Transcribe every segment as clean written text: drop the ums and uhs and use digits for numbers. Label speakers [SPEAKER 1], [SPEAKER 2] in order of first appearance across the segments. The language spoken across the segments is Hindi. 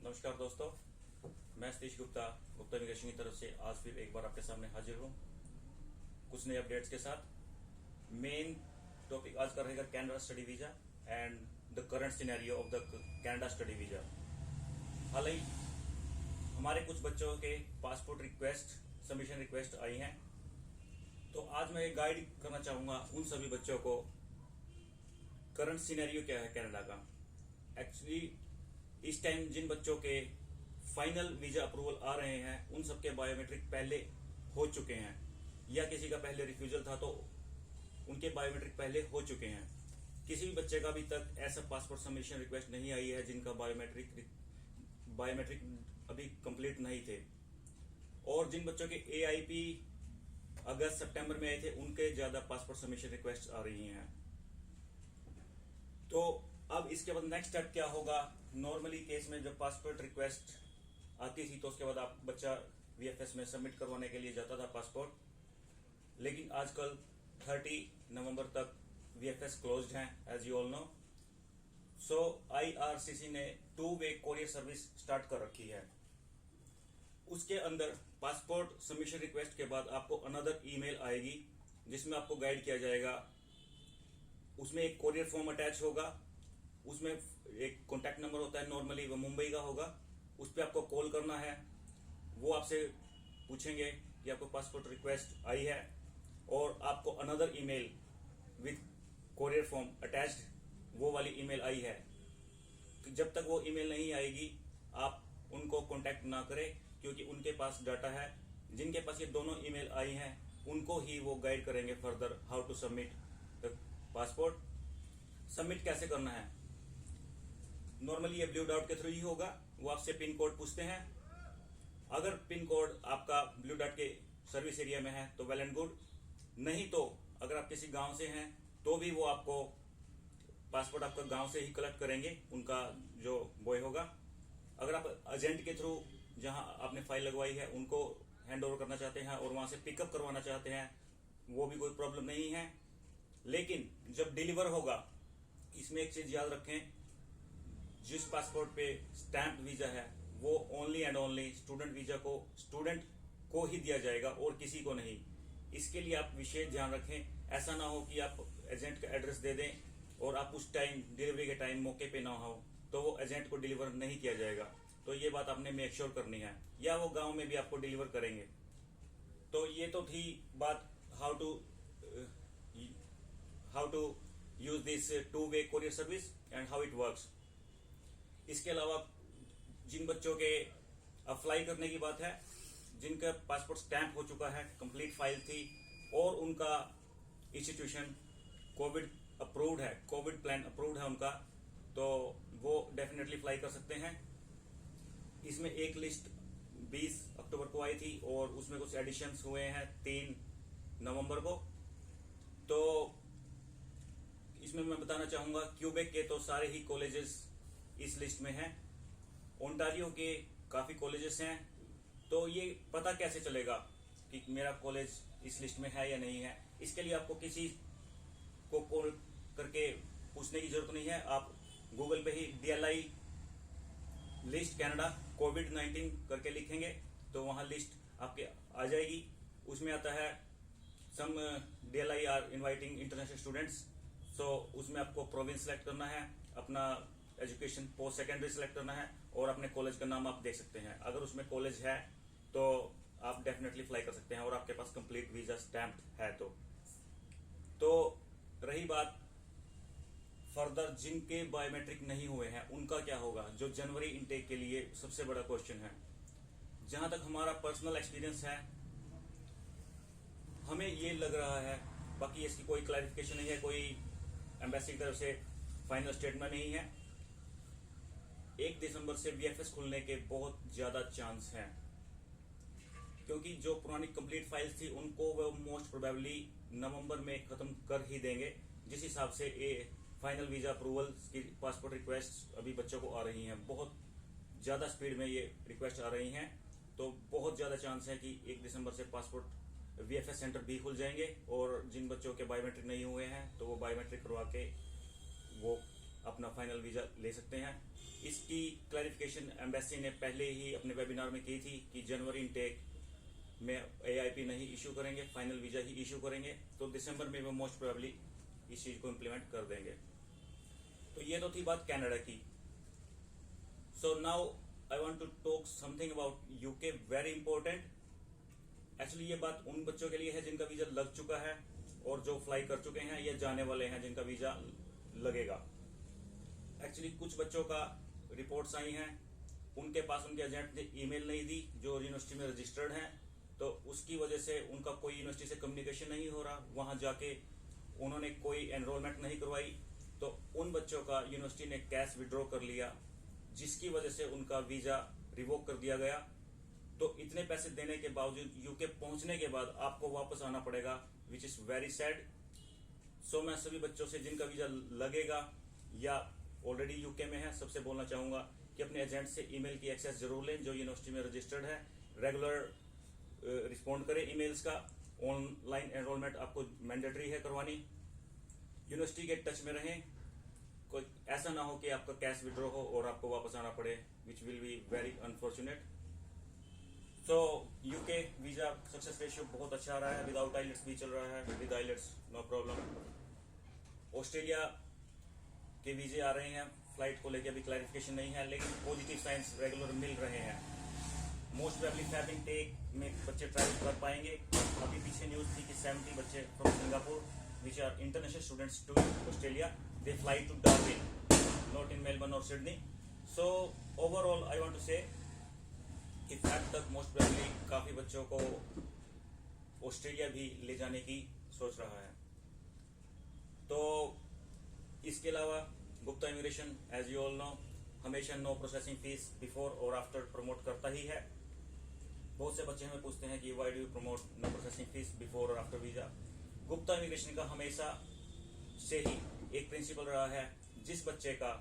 [SPEAKER 1] नमस्कार दोस्तों, मैं सतीश गुप्ता इमिग्रेशन की तरफ से आज फिर एक बार आपके सामने हाजिर हूँ कुछ नए अपडेट्स के साथ। मेन टॉपिक आज का रहेगा Canada study visa and the current scenario of the Canada study visa. हाल ही हमारे कुछ बच्चों के पासपोर्ट रिक्वेस्ट सबमिशन रिक्वेस्ट आई हैं, तो आज मैं गाइड करना चाहूंगा उन सभी बच्चों को करंट सिनेरियो क्या है कनाडा का। एक्चुअली इस टाइम जिन बच्चों के फाइनल वीजा अप्रूवल आ रहे हैं उन सबके बायोमेट्रिक पहले हो चुके हैं, या किसी का पहले रिफ्यूजल था तो उनके बायोमेट्रिक पहले हो चुके हैं। किसी भी बच्चे का अभी तक ऐसा पासपोर्ट सबमिशन रिक्वेस्ट नहीं आई है जिनका बायोमेट्रिक अभी कंप्लीट नहीं थे। और जिन बच्चों के AIP अगस्त सितंबर में आए थे उनके ज्यादा पासपोर्ट सबमिशन रिक्वेस्ट आ रही हैं। तो अब इसके बाद नेक्स्ट स्टेप क्या होगा। नॉर्मली केस में जब पासपोर्ट रिक्वेस्ट आती थी तो उसके बाद आप बच्चा VFS में सबमिट करवाने के लिए जाता था पासपोर्ट, लेकिन आजकल 30 नवंबर तक VFS क्लोज्ड हैं as you all know. So IRCC ने 2-वे कोरियर सर्विस स्टार्ट कर रखी है। उसके अंदर पासपोर्ट सबमिशन रिक्वेस्ट के बाद आपको अनदर ईमेल आएगी जिसमें आपको गाइड किया जाएगा। उसमें एक कोरियर फॉर्म अटैच होगा, उसमें एक कॉन्टैक्ट नंबर होता है, नॉर्मली वो मुंबई का होगा। उस पर आपको कॉल करना है, वो आपसे पूछेंगे कि आपको पासपोर्ट रिक्वेस्ट आई है और आपको another email with courier form attached वो वाली ईमेल आई है। तो जब तक वो ईमेल नहीं आएगी आप उनको कॉन्टैक्ट ना करें, क्योंकि उनके पास डाटा है। जिनके पास ये दोनों ईमेल आई हैं उनको ही वो गाइड करेंगे further how to submit the passport. Submit कैसे करना है, नॉर्मली ये ब्लू डॉट के थ्रू ही होगा। वो आपसे पिन कोड पूछते हैं, अगर पिन कोड आपका ब्लू डॉट के सर्विस एरिया में है तो वेल एंड गुड, नहीं तो अगर आप किसी गांव से हैं तो भी वो आपको पासपोर्ट आपका गांव से ही कलेक्ट करेंगे, उनका जो बॉय होगा। अगर आप एजेंट के थ्रू जहां आपने फाइल लगवाई है उनको हैंड ओवर करना चाहते हैं और वहां से पिकअप करवाना चाहते हैं, वो भी कोई प्रॉब्लम नहीं है। लेकिन जब डिलीवर होगा, इसमें एक चीज याद रखें, जिस पासपोर्ट पे स्टैम्प वीजा है वो ओनली एंड ओनली स्टूडेंट को ही दिया जाएगा और किसी को नहीं। इसके लिए आप विशेष ध्यान रखें। ऐसा ना हो कि आप एजेंट का एड्रेस दे दें और आप उस टाइम डिलीवरी के टाइम मौके पे ना हो तो वो एजेंट को डिलीवर नहीं किया जाएगा। तो ये बात आपने मेक श्योर करनी है, या वो गांव में भी आपको डिलीवर करेंगे। तो ये तो थी बात how to use this two way courier service and how it works. इसके अलावा जिन बच्चों के अप्लाई करने की बात है, जिनका पासपोर्ट स्टैंप हो चुका है, कंप्लीट फाइल थी और उनका इंस्टीट्यूशन कोविड अप्रूव्ड है, कोविड प्लान अप्रूव्ड है उनका, तो वो डेफिनेटली अप्लाई कर सकते हैं। इसमें एक लिस्ट 20 अक्टूबर को आई थी और उसमें कुछ एडिशंस हुए हैं 3 नवंबर को। तो इसमें मैं बताना चाहूंगा क्यूबेक के तो सारे ही कॉलेजेस इस लिस्ट में हैं, ओंटारियो के काफी कॉलेजेस हैं। तो ये पता कैसे चलेगा कि मेरा कॉलेज इस लिस्ट में है या नहीं है। इसके लिए आपको किसी को कॉल करके पूछने की जरूरत नहीं है। आप गूगल पे ही DLI लिस्ट कनाडा COVID-19 करके लिखेंगे तो वहां लिस्ट आपके आ जाएगी। उसमें आता है some DLI are inviting international students. So उसमें आपको प्रोविंस सेलेक्ट करना है, अपना एजुकेशन पोस्ट सेकेंडरी सेलेक्ट करना है और अपने कॉलेज का नाम आप देख सकते हैं। अगर उसमें कॉलेज है तो आप डेफिनेटली अप्लाई कर सकते हैं और आपके पास कंप्लीट वीजा स्टैम्प है। तो रही बात फर्दर जिनके बायोमेट्रिक नहीं हुए हैं उनका क्या होगा, जो जनवरी इनटेक के लिए सबसे बड़ा क्वेश्चन है। जहां तक हमारा पर्सनल एक्सपीरियंस है, हमें ये लग रहा है, बाकी इसकी कोई क्लैरिफिकेशन नहीं है, कोई एम्बेसी की तरफ से फाइनल स्टेटमेंट नहीं है। 1 दिसंबर से VFS खुलने के बहुत ज्यादा चांस हैं, क्योंकि जो पुरानी कंप्लीट फाइल्स थी उनको वो मोस्ट प्रोबेबली नवंबर में खत्म कर ही देंगे। जिस हिसाब से फाइनल वीजा अप्रूवल की पासपोर्ट रिक्वेस्ट अभी बच्चों को आ रही हैं, बहुत ज्यादा स्पीड में ये रिक्वेस्ट आ रही हैं, तो बहुत ज्यादा चांस है कि 1 दिसंबर से पासपोर्ट VFS सेंटर भी खुल जाएंगे और जिन बच्चों के बायोमेट्रिक नहीं हुए हैं तो वो बायोमेट्रिक करवा के वो अपना फाइनल वीज़ा ले सकते हैं। इसकी क्लैरिफिकेशन एम्बेसी ने पहले ही अपने वेबिनार में की थी कि जनवरी इनटेक में AIP नहीं इशू करेंगे, फाइनल वीज़ा ही इशू करेंगे। तो दिसंबर में वो मोस्ट प्रोबेबली इस चीज़ को इम्प्लीमेंट कर देंगे। तो ये तो थी बात कनाडा की। So now I want to talk something about UK, very important. Actually ये बात उन बच्चों के लिए है जिनका वीज़ा लग चुका है और जो फ्लाई कर चुके हैं या जाने वाले हैं जिनका वीज़ा लगेगा। एक्चुअली कुछ बच्चों का रिपोर्ट्स आई हैं, उनके पास उनके एजेंट ने ईमेल नहीं दी जो यूनिवर्सिटी में रजिस्टर्ड हैं, तो उसकी वजह से उनका कोई यूनिवर्सिटी से कम्युनिकेशन नहीं हो रहा, वहाँ जाके उन्होंने कोई एनरोलमेंट नहीं करवाई, तो उन बच्चों का यूनिवर्सिटी ने कैश विड्रॉ कर लिया, जिसकी वजह से उनका वीज़ा रिवोक कर दिया गया। तो इतने पैसे देने के बावजूद UK पहुंचने के बाद आपको वापस आना पड़ेगा, विच इज़ वेरी सैड। सो मैं सभी बच्चों से जिनका वीज़ा लगेगा या ऑलरेडी UK में है, सबसे बोलना चाहूँगा कि अपने एजेंट से ईमेल की एक्सेस जरूर लें जो यूनिवर्सिटी में रजिस्टर्ड है। रेगुलर रिस्पॉन्ड करें ईमेल्स का। ऑनलाइन एनरोलमेंट आपको मैंडेटरी है करवानी। यूनिवर्सिटी के टच में रहें, कोई ऐसा ना हो कि आपका कैश विड्रॉ हो और आपको वापस आना पड़े, which will be very unfortunate. So UK visa success ratio बहुत अच्छा आ रहा है, विदाउट आइलेट्स भी चल रहा है, with IELTS no problem. Australia के वीजे आ रहे हैं, फ्लाइट को लेकर अभी क्लैरिफिकेशन नहीं है, लेकिन पॉजिटिव साइंस रेगुलर मिल रहे हैं। मोस्ट प्रोबेबली फैब इनटेक में बच्चे ट्रैवल कर पाएंगे। अभी पीछे न्यूज़ थी कि 70 बच्चे from Singapore which are international students to Australia, they fly to Darwin, not in Melbourne और Sydney. So overall I want to say कि फैब तक मोस्ट प्रोबेबली काफ़ी बच्चों को ऑस्ट्रेलिया भी ले जाने की सोच रहा है। तो इसके अलावा Gupta immigration as you all know हमेशा नो प्रोसेसिंग फीस बिफोर और आफ्टर प्रमोट करता ही है। बहुत से बच्चे हमें पूछते हैं कि why do you promote no processing fee before और आफ्टर वीजा। गुप्ता इमिग्रेशन का हमेशा से ही एक प्रिंसिपल रहा है, जिस बच्चे का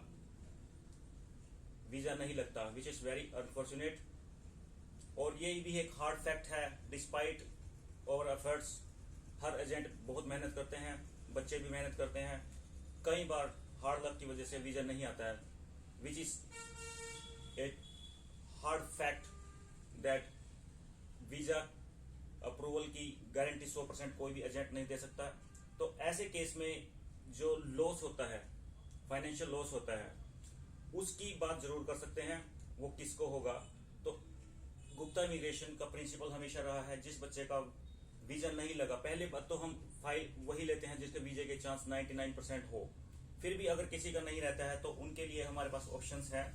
[SPEAKER 1] वीजा नहीं लगता, विच इज वेरी अनफॉर्चुनेट, और ये भी एक हार्ड फैक्ट है, डिस्पाइट आवर एफर्ट्स हर एजेंट बहुत मेहनत करते हैं, बच्चे भी मेहनत करते हैं, कई बार हार्ड लक की वजह से वीजा नहीं आता है, which is a hard fact that visa approval की गारंटी 100% कोई भी एजेंट नहीं दे सकता। तो ऐसे केस में जो लॉस होता है, फाइनेंशियल लॉस होता है, उसकी बात जरूर कर सकते हैं, वो किसको होगा। तो गुप्ता इमिग्रेशन का प्रिंसिपल हमेशा रहा है, जिस बच्चे का वीजा नहीं लगा, पहले बात तो हम फाइल वही लेते हैं जिसके वीजे के चांस 99% हो, फिर भी अगर किसी का नहीं रहता है तो उनके लिए हमारे पास ऑप्शंस हैं।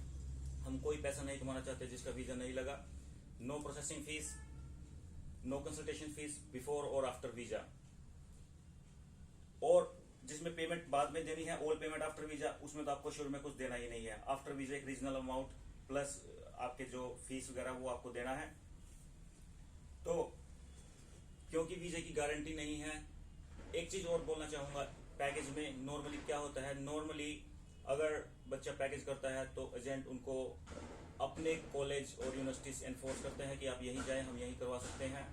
[SPEAKER 1] हम कोई पैसा नहीं कमाना चाहते जिसका वीजा नहीं लगा। No processing fee, no consultation fee before और आफ्टर वीजा, और जिसमें पेमेंट बाद में देनी है, ऑल पेमेंट आफ्टर वीजा, उसमें तो आपको शुरू में कुछ देना ही नहीं है। आफ्टर वीजा एक रीजनल अमाउंट प्लस आपके जो फीस वगैरह वो आपको देना है। तो क्योंकि वीजे की गारंटी नहीं है, एक चीज और बोलना चाहूंगा, पैकेज में नॉर्मली क्या होता है, नॉर्मली अगर बच्चा पैकेज करता है तो एजेंट उनको अपने कॉलेज और यूनिवर्सिटी से एनफोर्स करते हैं कि आप यहीं जाएं, हम यहीं करवा सकते हैं,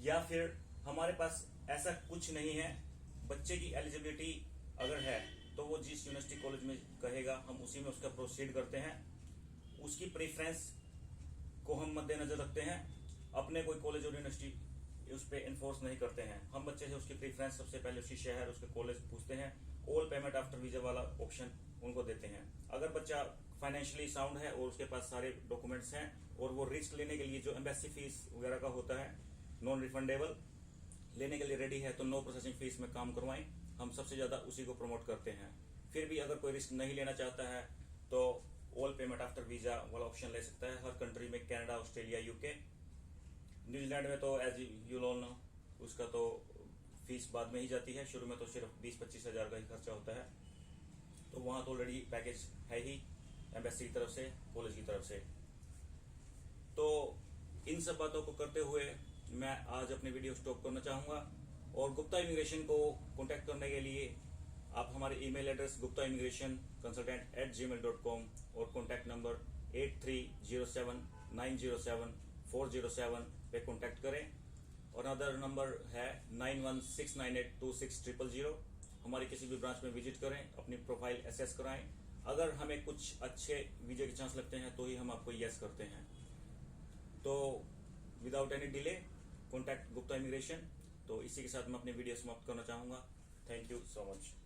[SPEAKER 1] या फिर हमारे पास ऐसा कुछ नहीं है, बच्चे की एलिजिबिलिटी अगर है तो वो जिस यूनिवर्सिटी कॉलेज में कहेगा हम उसी में उसका प्रोसीड करते हैं, उसकी प्रेफरेंस को हम मद्देनजर रखते हैं, अपने कोई कॉलेज और यूनिवर्सिटी उस पर एनफोर्स नहीं करते हैं। हम बच्चे से उसकी प्रेफरेंस सबसे पहले उसकी शहर, उसके कॉलेज पूछते हैं, ऑल पेमेंट आफ्टर वीजा वाला ऑप्शन उनको देते हैं। अगर बच्चा फाइनेंशियली साउंड है और उसके पास सारे डॉक्यूमेंट्स हैं और वो रिस्क लेने के लिए जो एम्बेसी फीस वगैरह का होता है नॉन रिफंडेबल लेने के लिए रेडी है, तो नो प्रोसेसिंग फीस में काम करवाएं, हम सबसे ज्यादा उसी को प्रमोट करते हैं। फिर भी अगर कोई रिस्क नहीं लेना चाहता है तो ऑल पेमेंट आफ्टर वीजा वाला ऑप्शन ले सकता है। हर कंट्री में, कनाडा, ऑस्ट्रेलिया, यूके, न्यूजीलैंड में तो एज यू ऑल नो उसका तो फीस बाद में ही जाती है, शुरू में तो सिर्फ 20-25 हज़ार का ही खर्चा होता है। तो वहाँ तो ऑलरेडी पैकेज है ही एम्बेसी की तरफ से, कॉलेज की तरफ से। तो इन सब बातों को करते हुए मैं आज अपनी वीडियो स्टॉप करना चाहूँगा, और गुप्ता इमिग्रेशन को कॉन्टैक्ट करने के लिए आप हमारे ईमेल एड्रेस guptaImmigration@gmail.com और कॉन्टैक्ट नंबर 8307907407 पे कॉन्टैक्ट करें, और अदर नंबर है 9169826000। हमारे किसी भी ब्रांच में विजिट करें, अपनी प्रोफाइल एसेस कराएं। अगर हमें कुछ अच्छे वीजा के चांस लगते हैं तो ही हम आपको यस करते हैं। तो without any delay contact Gupta immigration. तो इसी के साथ मैं अपनी वीडियो समाप्त करना चाहूँगा। Thank you so much.